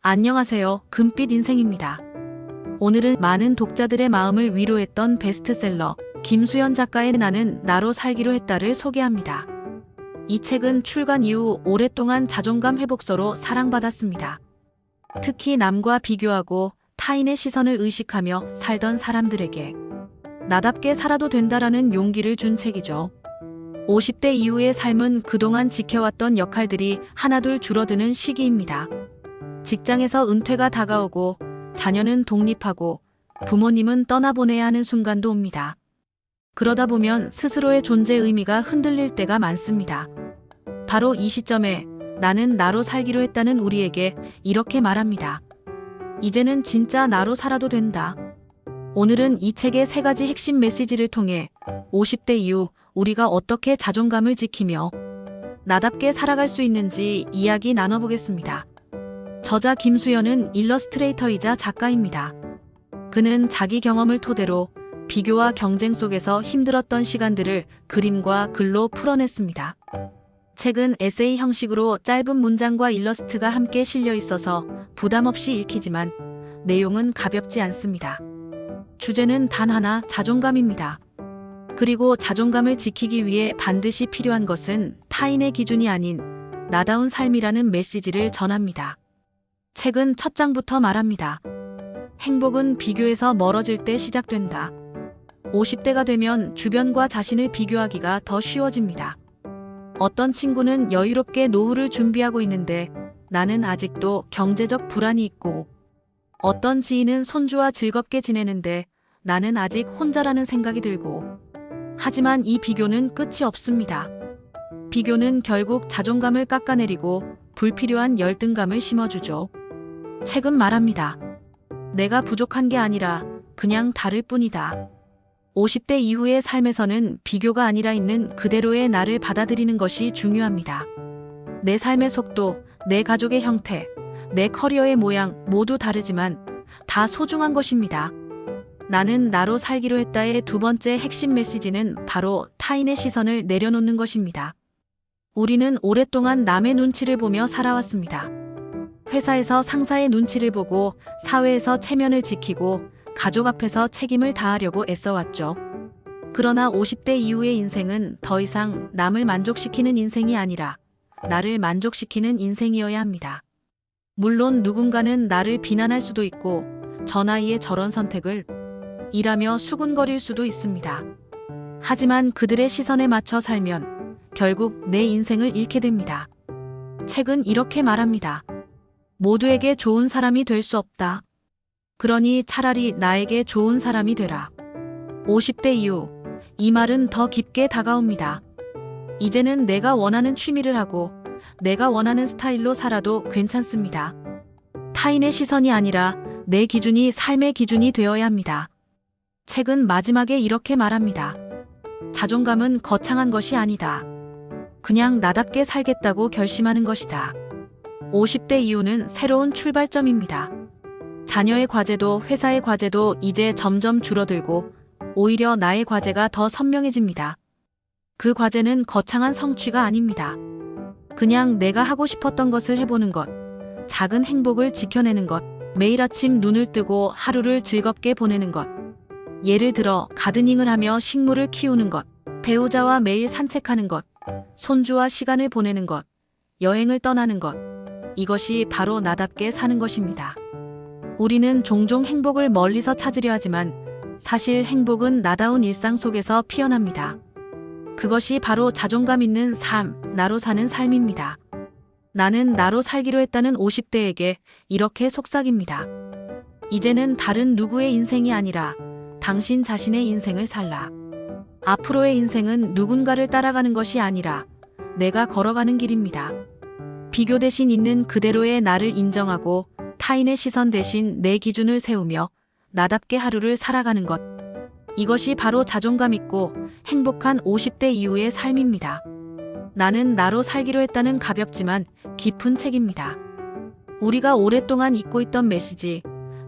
안녕하세요. 금빛 인생입니다. 오늘은 많은 독자들의 마음을 위로했던 베스트셀러 김수연 작가의 나는 나로 살기로 했다를 소개합니다. 이 책은 출간 이후 오랫동안 자존감 회복서로 사랑받았습니다. 특히 남과 비교하고 타인의 시선을 의식하며 살던 사람들에게 나답게 살아도 된다라는 용기를 준 책이죠. 50대 이후의 삶은 그동안 지켜왔던 역할들이 하나둘 줄어드는 시기입니다. 직장에서 은퇴가 다가오고 자녀는 독립하고 부모님은 떠나보내야 하는 순간도 옵니다. 그러다 보면 스스로의 존재 의미가 흔들릴 때가 많습니다. 바로 이 시점에 나는 나로 살기로 했다는 우리에게 이렇게 말합니다. 이제는 진짜 나로 살아도 된다. 오늘은 이 책의 3가지 핵심 메시지를 통해 50대 이후 우리가 어떻게 자존감을 지키며 나답게 살아갈 수 있는지 이야기 나눠보겠습니다. 저자 김수연은 일러스트레이터이자 작가입니다. 그는 자기 경험을 토대로 비교와 경쟁 속에서 힘들었던 시간들을 그림과 글로 풀어냈습니다. 책은 에세이 형식으로 짧은 문장과 일러스트가 함께 실려 있어서 부담 없이 읽히지만 내용은 가볍지 않습니다. 주제는 단 하나, 자존감입니다. 그리고 자존감을 지키기 위해 반드시 필요한 것은 타인의 기준이 아닌 나다운 삶이라는 메시지를 전합니다. 책은 첫 장부터 말합니다. 행복은 비교에서 멀어질 때 시작된다. 50대가 되면 주변과 자신을 비교하기가 더 쉬워집니다. 어떤 친구는 여유롭게 노후를 준비하고 있는데 나는 아직도 경제적 불안이 있고, 어떤 지인은 손주와 즐겁게 지내는데 나는 아직 혼자라는 생각이 들고, 하지만 이 비교는 끝이 없습니다. 비교는 결국 자존감을 깎아내리고 불필요한 열등감을 심어주죠. 책은 말합니다. 내가 부족한 게 아니라 그냥 다를 뿐이다. 50대 이후의 삶에서는 비교가 아니라 있는 그대로의 나를 받아들이는 것이 중요합니다. 내 삶의 속도, 내 가족의 형태, 내 커리어의 모양 모두 다르지만 다 소중한 것입니다. 나는 나로 살기로 했다의 2번째 핵심 메시지는 바로 타인의 시선을 내려놓는 것입니다. 우리는 오랫동안 남의 눈치를 보며 살아왔습니다. 회사에서 상사의 눈치를 보고, 사회에서 체면을 지키고, 가족 앞에서 책임을 다하려고 애써왔죠. 그러나 50대 이후의 인생은 더 이상 남을 만족시키는 인생이 아니라 나를 만족시키는 인생이어야 합니다. 물론 누군가는 나를 비난할 수도 있고, 저 나이에 저런 선택을 이라며 수군거릴 수도 있습니다. 하지만 그들의 시선에 맞춰 살면 결국 내 인생을 잃게 됩니다. 책은 이렇게 말합니다. 모두에게 좋은 사람이 될 수 없다. 그러니 차라리 나에게 좋은 사람이 되라. 50대 이후 이 말은 더 깊게 다가옵니다. 이제는 내가 원하는 취미를 하고 내가 원하는 스타일로 살아도 괜찮습니다. 타인의 시선이 아니라 내 기준이 삶의 기준이 되어야 합니다. 책은 마지막에 이렇게 말합니다. 자존감은 거창한 것이 아니다. 그냥 나답게 살겠다고 결심하는 것이다. 50대 이후는 새로운 출발점입니다. 자녀의 과제도 회사의 과제도 이제 점점 줄어들고 오히려 나의 과제가 더 선명해집니다. 그 과제는 거창한 성취가 아닙니다. 그냥 내가 하고 싶었던 것을 해보는 것, 작은 행복을 지켜내는 것, 매일 아침 눈을 뜨고 하루를 즐겁게 보내는 것. 예를 들어 가드닝을 하며 식물을 키우는 것, 배우자와 매일 산책하는 것, 손주와 시간을 보내는 것, 여행을 떠나는 것. 이것이 바로 나답게 사는 것입니다. 우리는 종종 행복을 멀리서 찾으려 하지만 사실 행복은 나다운 일상 속에서 피어납니다. 그것이 바로 자존감 있는 삶, 나로 사는 삶입니다. 나는 나로 살기로 했다는 50대에게 이렇게 속삭입니다. 이제는 다른 누구의 인생이 아니라 당신 자신의 인생을 살라. 앞으로의 인생은 누군가를 따라가는 것이 아니라 내가 걸어가는 길입니다. 비교 대신 있는 그대로의 나를 인정하고 타인의 시선 대신 내 기준을 세우며 나답게 하루를 살아가는 것. 이것이 바로 자존감 있고 행복한 50대 이후의 삶입니다. 나는 나로 살기로 했다는 가볍지만 깊은 책입니다. 우리가 오랫동안 잊고 있던 메시지,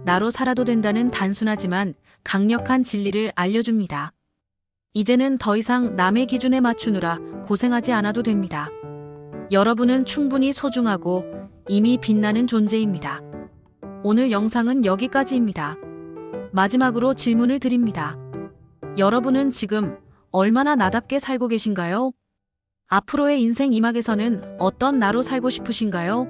나로 살아도 된다는 단순하지만 강력한 진리를 알려줍니다. 이제는 더 이상 남의 기준에 맞추느라 고생하지 않아도 됩니다. 여러분은 충분히 소중하고 이미 빛나는 존재입니다. 오늘 영상은 여기까지입니다. 마지막으로 질문을 드립니다. 여러분은 지금 얼마나 나답게 살고 계신가요? 앞으로의 인생 이막에서는 어떤 나로 살고 싶으신가요?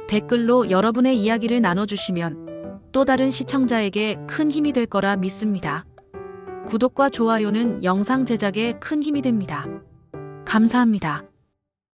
댓글로 여러분의 이야기를 나눠주시면 또 다른 시청자에게 큰 힘이 될 거라 믿습니다. 구독과 좋아요는 영상 제작에 큰 힘이 됩니다. 감사합니다.